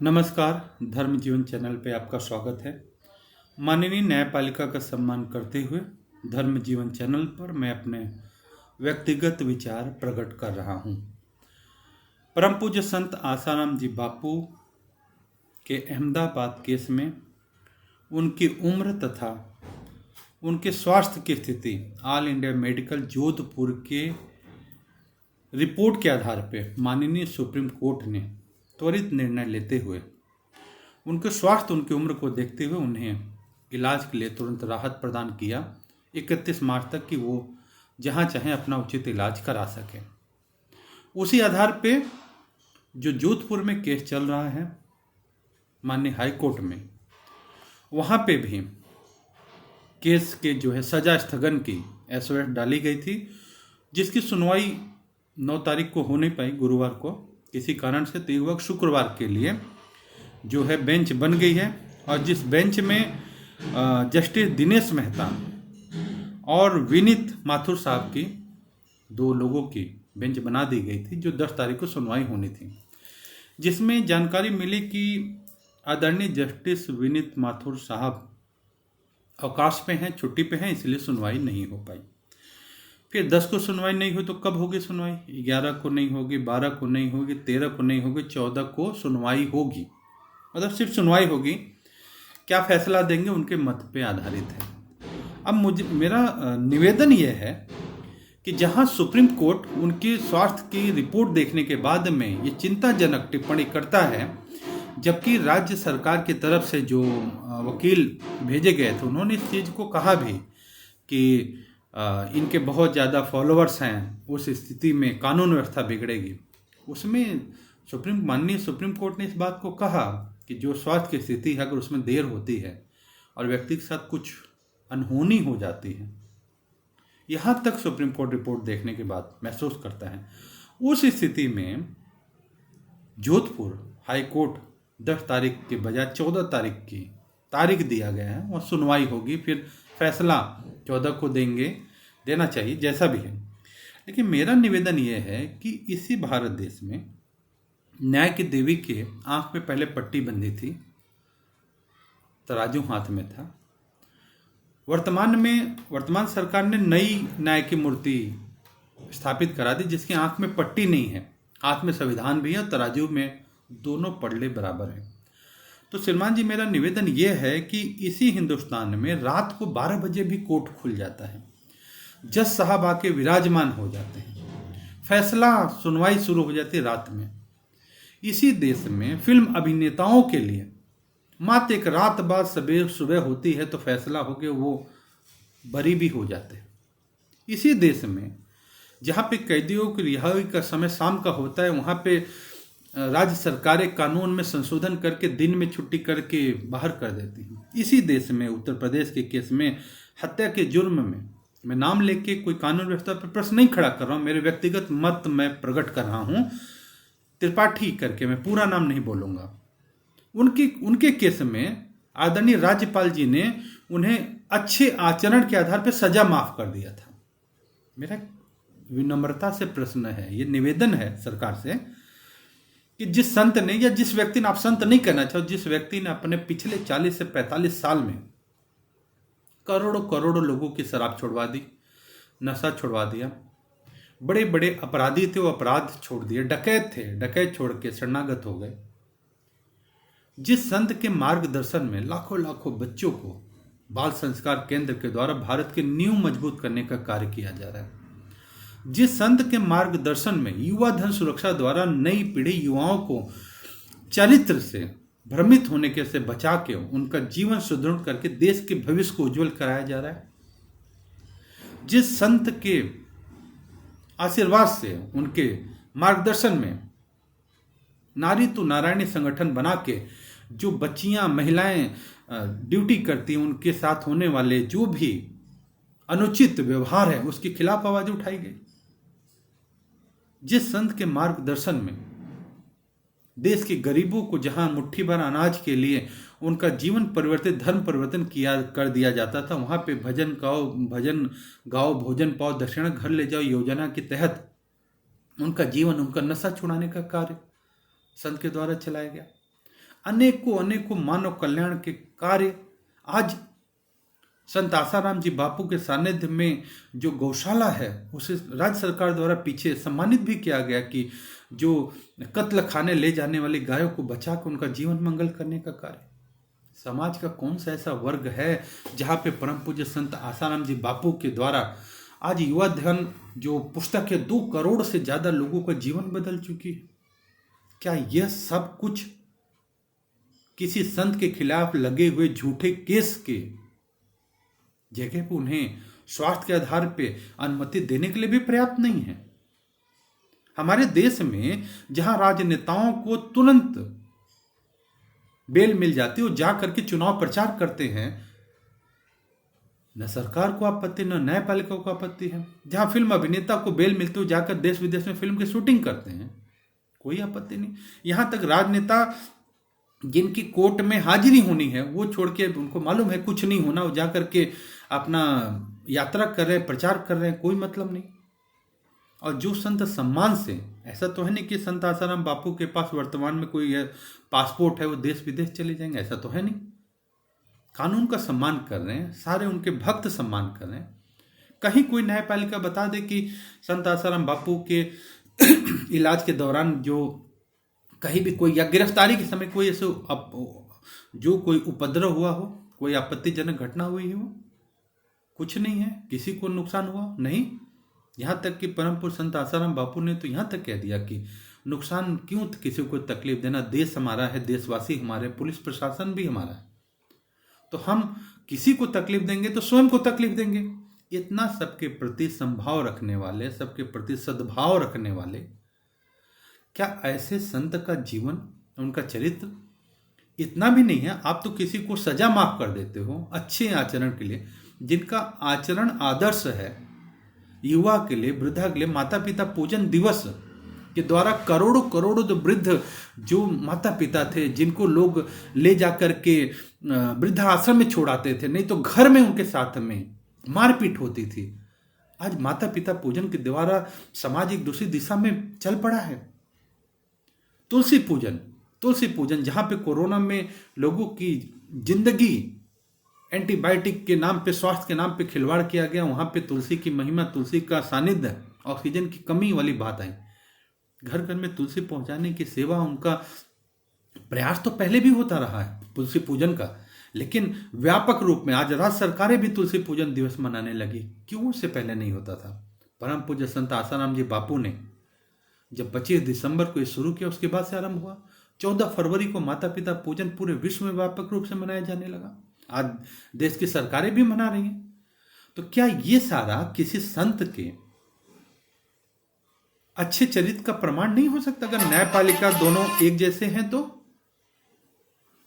नमस्कार। धर्म जीवन चैनल पे आपका स्वागत है। माननीय न्यायपालिका का सम्मान करते हुए धर्म जीवन चैनल पर मैं अपने व्यक्तिगत विचार प्रकट कर रहा हूँ। परम पूज्य संत आसाराम जी बापू के अहमदाबाद केस में उनकी उम्र तथा उनके स्वास्थ्य की स्थिति ऑल इंडिया मेडिकल जोधपुर के रिपोर्ट के आधार पर माननीय सुप्रीम कोर्ट ने त्वरित निर्णय लेते हुए उनके स्वास्थ्य उनकी उम्र को देखते हुए उन्हें इलाज के लिए तुरंत राहत प्रदान किया 31 मार्च तक कि वो जहां चाहें अपना उचित इलाज करा सकें। उसी आधार पे जो जोधपुर में केस चल रहा है माननीय हाई कोर्ट में, वहां पे भी केस के सजा स्थगन की एसओएस डाली गई थी, जिसकी सुनवाई 9 तारीख को हो नहीं पाई, गुरुवार को किसी कारण से। तो युवक शुक्रवार के लिए बेंच बन गई है और जिस बेंच में जस्टिस दिनेश मेहता और विनीत माथुर साहब की 2 लोगों की बेंच बना दी गई थी, जो 10 तारीख को सुनवाई होनी थी, जिसमें जानकारी मिली कि आदरणीय जस्टिस विनीत माथुर साहब अवकाश पे हैं, छुट्टी पे हैं, इसलिए सुनवाई नहीं हो पाई। फिर 10 को सुनवाई नहीं हुई तो कब होगी सुनवाई? 11 को नहीं होगी, 12 को नहीं होगी, 13 को नहीं होगी, 14 को सुनवाई होगी। मतलब सिर्फ सुनवाई होगी। क्या फैसला देंगे उनके मत पे आधारित है। अब मेरा निवेदन यह है कि जहां सुप्रीम कोर्ट उनकी स्वास्थ्य की रिपोर्ट देखने के बाद में ये चिंताजनक टिप्पणी करता है, जबकि राज्य सरकार की तरफ से जो वकील भेजे गए थे उन्होंने इस चीज़ को कहा भी कि इनके बहुत ज़्यादा फॉलोअर्स हैं, उस स्थिति में कानून व्यवस्था बिगड़ेगी। उसमें माननीय सुप्रीम कोर्ट ने इस बात को कहा कि जो स्वास्थ्य की स्थिति है, अगर उसमें देर होती है और व्यक्ति के साथ कुछ अनहोनी हो जाती है, यहाँ तक सुप्रीम कोर्ट रिपोर्ट देखने के बाद महसूस करता है, उस स्थिति में जोधपुर हाई कोर्ट 10 तारीख के बजाय 14 तारीख की तारीख दिया गया है, वह सुनवाई होगी, फिर फैसला 14 को देना चाहिए, जैसा भी है। लेकिन मेरा निवेदन यह है कि इसी भारत देश में न्याय की देवी के आंख में पहले पट्टी बंधी थी, तराजू हाथ में था। वर्तमान सरकार ने नई न्याय की मूर्ति स्थापित करा दी, जिसकी आंख में पट्टी नहीं है, हाथ में संविधान भी है और तराजू में दोनों पड़ले बराबर है। तो श्रीमान जी, मेरा निवेदन यह है कि इसी हिंदुस्तान में रात को 12 बजे भी कोर्ट खुल जाता है, जज साहब आके विराजमान हो जाते हैं, फैसला सुनवाई शुरू हो जाती है रात में। इसी देश में फिल्म अभिनेताओं के लिए मात्र एक रात बाद सुबह होती है तो फैसला हो के वो बरी भी हो जाते हैं। इसी देश में जहाँ पे कैदियों की रिहाई का समय शाम का होता है, वहाँ पे राज्य सरकारें कानून में संशोधन करके दिन में छुट्टी करके बाहर कर देती हैं। इसी देश में उत्तर प्रदेश के केस में हत्या के जुर्म में, मैं नाम लेके कोई कानून व्यवस्था पर प्रश्न नहीं खड़ा कर रहा हूँ, मेरे व्यक्तिगत मत मैं प्रकट कर रहा हूँ, त्रिपाठी करके, मैं पूरा नाम नहीं बोलूँगा। उनके केस में आदरणीय राज्यपाल जी ने उन्हें अच्छे आचरण के आधार पर सजा माफ कर दिया था। मेरा विनम्रता से प्रश्न है, ये निवेदन है सरकार से कि जिस संत ने, या जिस व्यक्ति ने, आप संत नहीं कहना चाहो, जिस व्यक्ति ने अपने पिछले 40 से 45 साल में करोड़ों लोगों की शराब छुड़वा दी, नशा छुड़वा दिया, बड़े बड़े अपराधी थे वो अपराध छोड़ दिए, डकैत थे डकैत छोड़ के शरणागत हो गए, जिस संत के मार्गदर्शन में लाखों बच्चों को बाल संस्कार केंद्र के द्वारा भारत के नींव मजबूत करने का कार्य किया जा रहा है, जिस संत के मार्गदर्शन में युवा धन सुरक्षा द्वारा नई पीढ़ी युवाओं को चरित्र से भ्रमित होने के से बचा के उनका जीवन सुदृढ़ करके देश के भविष्य को उज्जवल कराया जा रहा है, जिस संत के आशीर्वाद से, उनके मार्गदर्शन में नारी तो नारायणी संगठन बना के जो बच्चियां महिलाएं ड्यूटी करती हैं, उनके साथ होने वाले जो भी अनुचित व्यवहार है उसके खिलाफ आवाज उठाई गई, जिस संत के मार्गदर्शन में देश के गरीबों को जहां मुट्ठी भर अनाज के लिए उनका जीवन परिवर्तित, धर्म परिवर्तन कर दिया जाता था, वहां पे भजन गाओ भोजन पाओ दक्षिणा घर ले जाओ योजना के तहत उनका जीवन, उनका नशा छुड़ाने का कार्य संत के द्वारा चलाया गया। अनेकों अनेकों मानव कल्याण के कार्य आज संत आसाराम जी बापू के सानिध्य में जो गौशाला है उसे राज्य सरकार द्वारा पीछे सम्मानित भी किया गया कि जो कत्ल खाने ले जाने वाली गायों को बचाकर उनका जीवन मंगल करने का कार्य। समाज का कौन सा ऐसा वर्ग है जहाँ पे परम पूज्य संत आसाराम जी बापू के द्वारा आज युवा ध्यान जो पुस्तक है 2 करोड़ से ज्यादा लोगों का जीवन बदल चुकी है। क्या यह सब कुछ किसी संत के खिलाफ लगे हुए झूठे केस के जगह पर उन्हें स्वास्थ्य के आधार पे अनुमति देने के लिए भी पर्याप्त नहीं है? हमारे देश में जहां राजनेताओं को तुरंत बेल मिल जाती है, वो जा करके चुनाव प्रचार करते हैं, न सरकार को आपत्ति न न्यायपालिका को आपत्ति है। जहां फिल्म अभिनेता को बेल मिलती है, जाकर देश विदेश में फिल्म की शूटिंग करते हैं, कोई आपत्ति नहीं। यहां तक राजनेता जिनकी कोर्ट में हाजिरी होनी है वो छोड़ के, उनको मालूम है कुछ नहीं होना, वो जा करके अपना यात्रा कर रहे हैं, प्रचार कर रहे हैं, कोई मतलब नहीं। और जो संत सम्मान से, ऐसा तो है नहीं कि संत आसाराम बापू के पास वर्तमान में कोई पासपोर्ट है वो देश विदेश चले जाएंगे, ऐसा तो है नहीं। कानून का सम्मान कर रहे हैं, सारे उनके भक्त सम्मान कर रहे हैं। कहीं कोई न्यायपालिका बता दे कि संत आसाराम बापू के इलाज के दौरान जो कहीं भी कोई, या गिरफ्तारी के समय कोई ऐसे जो कोई उपद्रव हुआ हो, कोई आपत्तिजनक घटना हुई हो, कुछ नहीं है। किसी को नुकसान हुआ नहीं। यहाँ तक कि परम पूज्य संत आसाराम बापू ने तो यहाँ तक कह दिया कि नुकसान क्यों किसी को तकलीफ देना, देश हमारा है, देशवासी हमारे, पुलिस प्रशासन भी हमारा है, तो हम किसी को तकलीफ देंगे तो स्वयं को तकलीफ देंगे। इतना सबके प्रति संभाव रखने वाले, सबके प्रति सद्भाव रखने वाले, क्या ऐसे संत का जीवन, उनका चरित्र इतना भी नहीं है? आप तो किसी को सजा माफ कर देते हो अच्छे आचरण के लिए, जिनका आचरण आदर्श है युवा के लिए, वृद्धा के लिए। माता पिता पूजन दिवस के द्वारा करोड़ों करोड़ों जो वृद्ध जो माता पिता थे, जिनको लोग ले जाकर के वृद्धा आश्रम में छोड़ाते थे, नहीं तो घर में उनके साथ में मारपीट होती थी, आज माता पिता पूजन के द्वारा समाज एक दूसरी दिशा में चल पड़ा है। तुलसी पूजन जहां पे कोरोना में लोगों की जिंदगी एंटीबायोटिक के नाम पे, स्वास्थ्य के नाम पे खिलवाड़ किया गया, वहां पे तुलसी की महिमा, तुलसी का सानिध्य, ऑक्सीजन की कमी वाली बात आई। घर घर में तुलसी पहुंचाने की सेवा, उनका प्रयास तो पहले भी होता रहा है तुलसी पूजन का, लेकिन व्यापक रूप में आज राज्य सरकारें भी तुलसी पूजन दिवस मनाने लगी। क्यों उससे पहले नहीं होता था? परम पूज्य संत आसाराम जी बापू ने जब 25 दिसंबर को ये शुरू किया, उसके बाद से आरंभ हुआ। 14 फरवरी को माता पिता पूजन पूरे विश्व में व्यापक रूप से मनाया जाने लगा। आज देश की सरकारें भी मना रही हैं। तो क्या ये सारा किसी संत के अच्छे चरित्र का प्रमाण नहीं हो सकता? अगर न्यायपालिका दोनों एक जैसे हैं तो,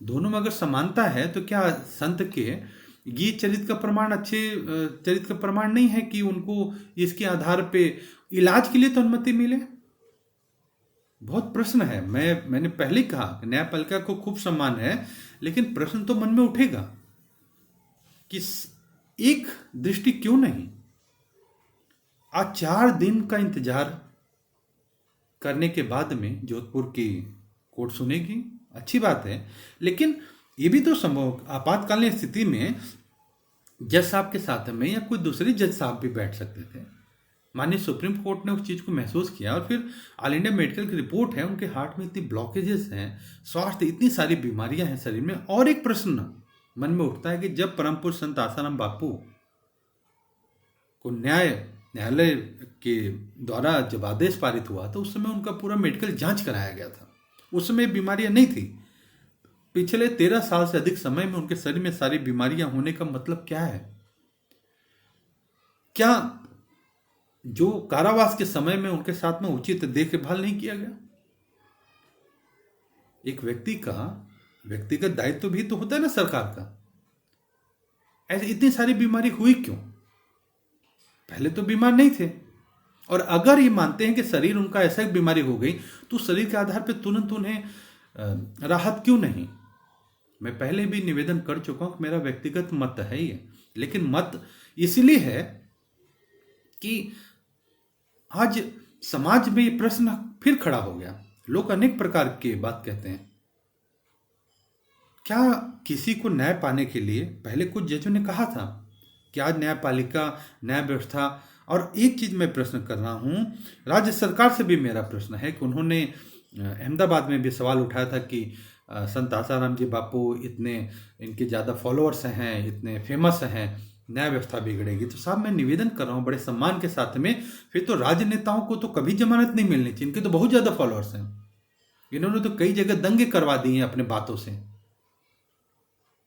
दोनों में अगर समानता है तो क्या संत के ये चरित्र का प्रमाण, अच्छे चरित्र का प्रमाण नहीं है कि उनको इसके आधार पे इलाज के लिए तो अनुमति मिले? बहुत प्रश्न है। मैंने पहले कहा कि न्यायपालिका को खूब सम्मान है, लेकिन प्रश्न तो मन में उठेगा कि एक दृष्टि क्यों नहीं? आज 4 दिन का इंतजार करने के बाद में जोधपुर की कोर्ट सुनेगी, अच्छी बात है, लेकिन ये भी तो संभव, आपातकालीन स्थिति में जज साहब के साथ में या कोई दूसरे जज साहब भी बैठ सकते थे। माननीय सुप्रीम कोर्ट ने उस चीज को महसूस किया, और फिर ऑल इंडिया मेडिकल की रिपोर्ट है, उनके हार्ट में इतनी ब्लॉकेजेस हैं, स्वास्थ्य, इतनी सारी बीमारियां हैं शरीर में। और एक प्रश्न मन में उठता है कि जब परम पूज्य संत आसाराम बापू को न्यायालय के द्वारा जब आदेश पारित हुआ तो उस समय उनका पूरा मेडिकल जांच कराया गया था। उस समय बीमारियां नहीं थी। पिछले 13 साल से अधिक समय में उनके शरीर में सारी बीमारियां होने का मतलब क्या है? क्या जो कारावास के समय में उनके साथ में उचित देखभाल नहीं किया गया? एक व्यक्ति का व्यक्तिगत दायित्व भी तो होता है ना सरकार का। ऐसे इतनी सारी बीमारी हुई क्यों? पहले तो बीमार नहीं थे। और अगर ये मानते हैं कि शरीर उनका ऐसा एक बीमारी हो गई, तो शरीर के आधार पर तुरंत उन्हें राहत क्यों नहीं? मैं पहले भी निवेदन कर चुका हूं कि मेरा व्यक्तिगत मत है ये, लेकिन मत इसलिए है कि आज समाज में ये प्रश्न फिर खड़ा हो गया। लोग अनेक प्रकार की बात कहते हैं। क्या किसी को न्याय पाने के लिए, पहले कुछ जजों ने कहा था कि आज न्यायपालिका, न्याय व्यवस्था, और एक चीज मैं प्रश्न कर रहा हूं, राज्य सरकार से भी मेरा प्रश्न है कि उन्होंने अहमदाबाद में भी सवाल उठाया था कि संत आसाराम जी बापू इतने, इनके ज़्यादा फॉलोअर्स हैं, इतने फेमस हैं, न्याय व्यवस्था बिगड़ेगी। तो साहब मैं निवेदन कर रहा हूँ बड़े सम्मान के साथ में, फिर तो राजनेताओं को तो कभी जमानत नहीं मिलनी चाहिए, इनके तो बहुत ज़्यादा फॉलोअर्स हैं, इन्होंने तो कई जगह दंगे करवा दिए हैं अपने बातों से,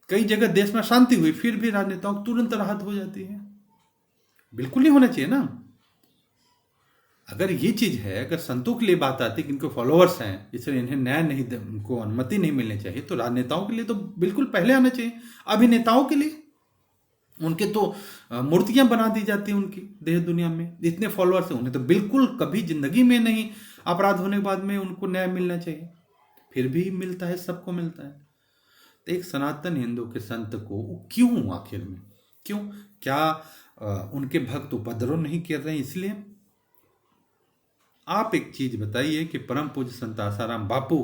कई जगह देश में शांति हुई, फिर भी राजनेताओं को तुरंत राहत हो जाती है। बिल्कुल नहीं होना चाहिए ना। अगर ये चीज है, अगर संतों के लिए बात आती है कि इनको फॉलोअर्स हैं, इसलिए इन्हें न्याय नहीं, उनको अनुमति नहीं मिलनी चाहिए, तो राजनेताओं के लिए तो बिल्कुल पहले आना चाहिए। अभिनेताओं के लिए उनके तो मूर्तियां बना दी जाती हैं उनकी देश दुनिया में, इतने फॉलोअर्स हैं, उन्हें तो बिल्कुल कभी जिंदगी में नहीं अपराध होने के बाद में उनको न्याय मिलना चाहिए, फिर भी मिलता है, सबको मिलता है। तो एक सनातन हिंदू के संत को क्यों, आखिर में क्यों? क्या उनके भक्त उपद्रव नहीं कर रहे हैं इसलिए? आप एक चीज बताइए कि परम पूज्य संत आसाराम बापू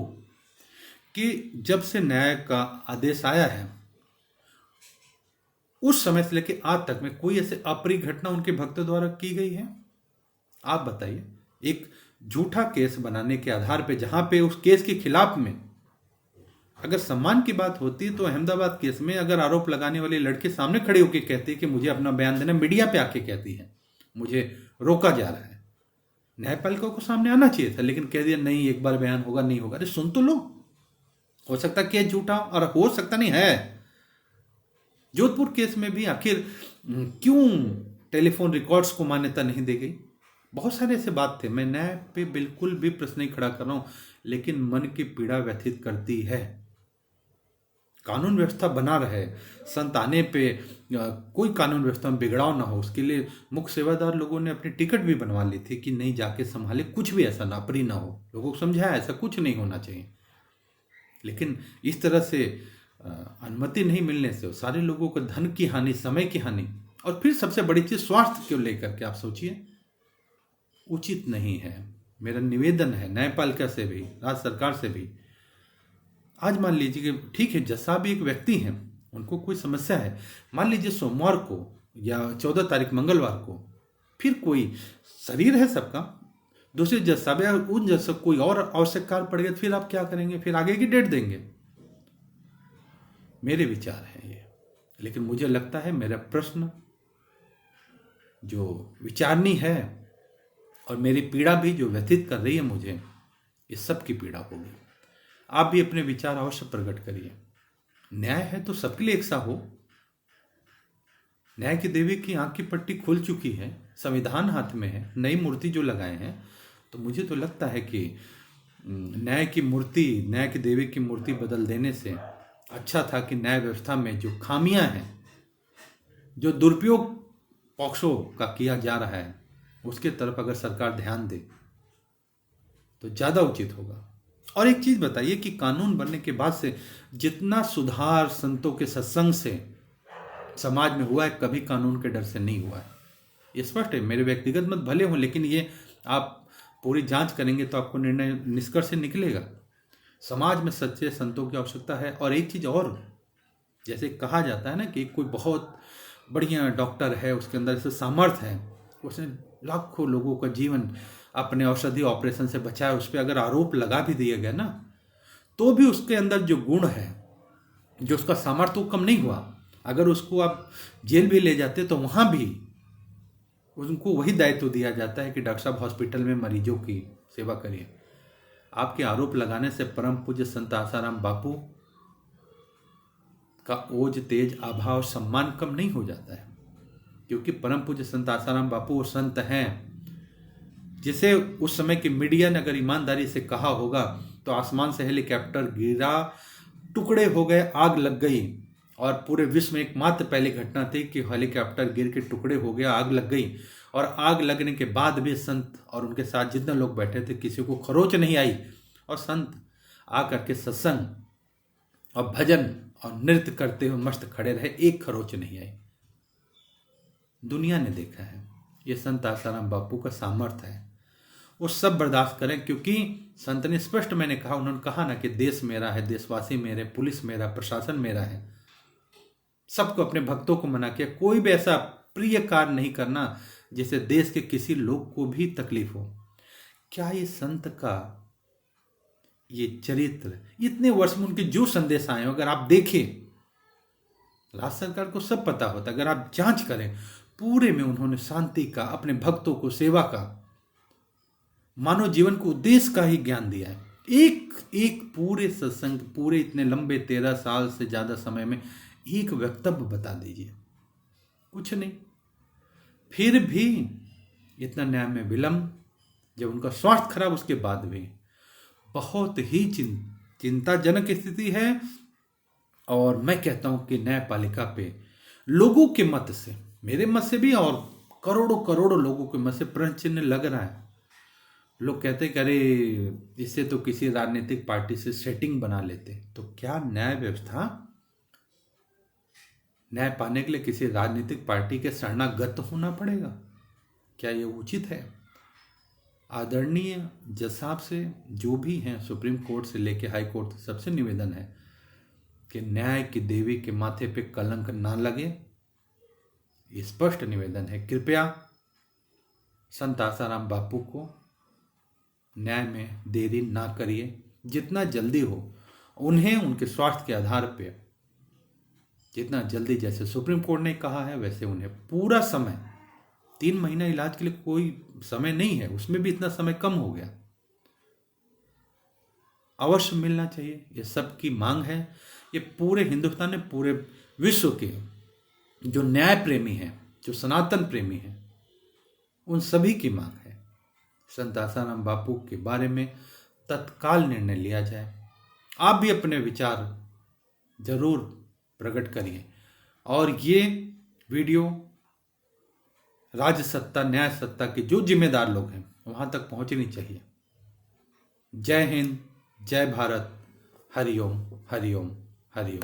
कि जब से न्याय का आदेश आया है, उस समय से लेकर आज तक में कोई ऐसे अप्रिय घटना उनके भक्तों द्वारा की गई है? आप बताइए। एक झूठा केस बनाने के आधार पे, जहां पे उस केस के खिलाफ में अगर सम्मान की बात होती है, तो अहमदाबाद केस में अगर आरोप लगाने वाली लड़की सामने खड़ी होकर कहती है कि मुझे अपना बयान देना, मीडिया पे आके कहती है मुझे रोका जा रहा है, न्यायपालिका को सामने आना चाहिए था, लेकिन कह दिया नहीं, एक बार बयान होगा, नहीं होगा। अरे सुन तो लो, हो सकता केस झूठा, और हो सकता नहीं है। जोधपुर केस में भी आखिर क्यों टेलीफोन रिकॉर्ड्स को मान्यता नहीं दी गई? बहुत सारे ऐसे बात थे। मैं न्याय पे बिल्कुल भी प्रश्न नहीं खड़ा कर रहा हूं, लेकिन मन की पीड़ा व्यथित करती है। कानून व्यवस्था बना रहे, संत आने पे कोई कानून व्यवस्था में बिगड़ाव ना हो, उसके लिए मुख्य सेवादार लोगों ने अपनी टिकट भी बनवा ली थी कि नहीं जाके संभाले, कुछ भी ऐसा नापरी ना हो। लोगों को समझाया ऐसा कुछ नहीं होना चाहिए, लेकिन इस तरह से अनुमति नहीं मिलने से सारे लोगों को धन की हानि, समय की हानि, और फिर सबसे बड़ी चीज स्वास्थ्य को लेकर के आप सोचिए, उचित नहीं है। मेरा निवेदन है न्यायपालिका से भी, राज्य सरकार से भी। आज मान लीजिए कि ठीक है, जज साहब भी एक व्यक्ति हैं, उनको कोई समस्या है, मान लीजिए सोमवार को या 14 तारीख मंगलवार को फिर कोई, शरीर है सबका, दूसरे जज साहब या उन जज साहब कोई और आवश्यक कार्य पड़ गया, फिर आप क्या करेंगे? फिर आगे की डेट देंगे। मेरे विचार हैं ये, लेकिन मुझे लगता है मेरा प्रश्न जो विचारनी है और मेरी पीड़ा भी जो व्यथित कर रही है मुझे, इस सब की पीड़ा होगी। आप भी अपने विचार अवश्य प्रकट करिए। न्याय है तो सबके लिए एक सा हो। न्याय की देवी की आंख की पट्टी खुल चुकी है, संविधान हाथ में है, नई मूर्ति जो लगाए हैं, तो मुझे तो लगता है कि न्याय की मूर्ति, न्याय की देवी की मूर्ति बदल देने से अच्छा था कि न्याय व्यवस्था में जो खामियां हैं, जो दुरुपयोग पॉक्सो का किया जा रहा है, उसके तरफ अगर सरकार ध्यान दे तो ज्यादा उचित होगा। और एक चीज बताइए कि कानून बनने के बाद से जितना सुधार संतों के सत्संग से समाज में हुआ है, कभी कानून के डर से नहीं हुआ है। ये स्पष्ट है। मेरे व्यक्तिगत मत भले हों, लेकिन ये आप पूरी जांच करेंगे तो आपको निर्णय, निष्कर्ष निकलेगा। समाज में सच्चे संतों की आवश्यकता है। और एक चीज और, जैसे कहा जाता है ना कि कोई बहुत बढ़िया डॉक्टर है, उसके अंदर से सामर्थ्य है, उसने लाखों लोगों का जीवन अपने औषधि ऑपरेशन से बचाया, उस पर अगर आरोप लगा भी दिया गया ना, तो भी उसके अंदर जो गुण है, जो उसका सामर्थ्य, वो कम नहीं हुआ। अगर उसको आप जेल भी ले जाते तो वहां भी उनको वही दायित्व दिया जाता है कि डॉक्टर साहब हॉस्पिटल में मरीजों की सेवा करिए। आपके आरोप लगाने से परम पूज्य संत आसाराम बापू का ओज, तेज, आभा और सम्मान कम नहीं हो जाता है, क्योंकि परम पूज्य संत आसाराम बापू वो संत हैं जिसे उस समय की मीडिया ने अगर ईमानदारी से कहा होगा तो आसमान से हेलीकॉप्टर गिरा, टुकड़े हो गए, आग लग गई, और पूरे विश्व में एकमात्र पहली घटना थी कि हेलीकॉप्टर गिर के टुकड़े हो गया, आग लग गई, और आग लगने के बाद भी संत और उनके साथ जितने लोग बैठे थे किसी को खरोच नहीं आई, और संत आकर के सत्संग और भजन और नृत्य करते हुए मस्त खड़े रहे, एक खरोच नहीं आई। दुनिया ने देखा है। ये संत आसाराम बापू का सामर्थ्य है। वो सब बर्दाश्त करें, क्योंकि संत ने स्पष्ट, मैंने कहा, उन्होंने कहा ना कि देश मेरा है, देशवासी मेरे, पुलिस मेरा, प्रशासन मेरा है। सबको, अपने भक्तों को मना किया, कोई भी ऐसा प्रिय कार्य नहीं करना जिससे देश के किसी लोग को भी तकलीफ हो। क्या ये संत का ये चरित्र, इतने वर्ष में उनके जो संदेश आए, अगर आप देखें, राज्य सरकार को सब पता होता, अगर आप जांच करें, पूरे में उन्होंने शांति का, अपने भक्तों को सेवा का, मानव जीवन को उद्देश्य का ही ज्ञान दिया है। एक एक पूरे सत्संग, पूरे इतने लंबे 13 साल से ज्यादा समय में एक वक्तव्य बता दीजिए, कुछ नहीं। फिर भी इतना न्याय में विलंब, जब उनका स्वास्थ्य खराब, उसके बाद भी बहुत ही चिंताजनक स्थिति है। और मैं कहता हूं कि न्यायपालिका पे लोगों के मत से, मेरे मत से भी और करोड़ों करोड़ों लोगों के मत से प्रश्न चिन्ह लग रहा है। लोग कहते हैं कि अरे इससे तो किसी राजनीतिक पार्टी से सेटिंग बना लेते। तो क्या न्याय व्यवस्था, न्याय पाने के लिए किसी राजनीतिक पार्टी के शरणागत होना पड़ेगा? क्या ये उचित है? आदरणीय जज साहब से, जो भी हैं, सुप्रीम कोर्ट से लेके हाई कोर्ट, सबसे निवेदन है कि न्याय की देवी के माथे पे कलंक ना लगे। स्पष्ट निवेदन है, कृपया संत आसाराम बापू को न्याय में देरी ना करिए, जितना जल्दी हो उन्हें उनके स्वास्थ्य के आधार पे, जितना जल्दी, जैसे सुप्रीम कोर्ट ने कहा है, वैसे उन्हें पूरा समय, 3 महीना इलाज के लिए कोई समय नहीं है, उसमें भी इतना समय कम हो गया, अवश्य मिलना चाहिए। ये सबकी मांग है। ये पूरे हिंदुस्तान में, पूरे विश्व के जो न्याय प्रेमी हैं, जो सनातन प्रेमी हैं, उन सभी की मांग है। संत आसाराम बापू के बारे में तत्काल निर्णय लिया जाए। आप भी अपने विचार जरूर प्रकट करिए और ये वीडियो राज्य सत्ता, न्याय सत्ता के जो जिम्मेदार लोग हैं वहां तक पहुंचनी चाहिए। जय हिंद, जय भारत, हरिओम हरिओम हरिओम।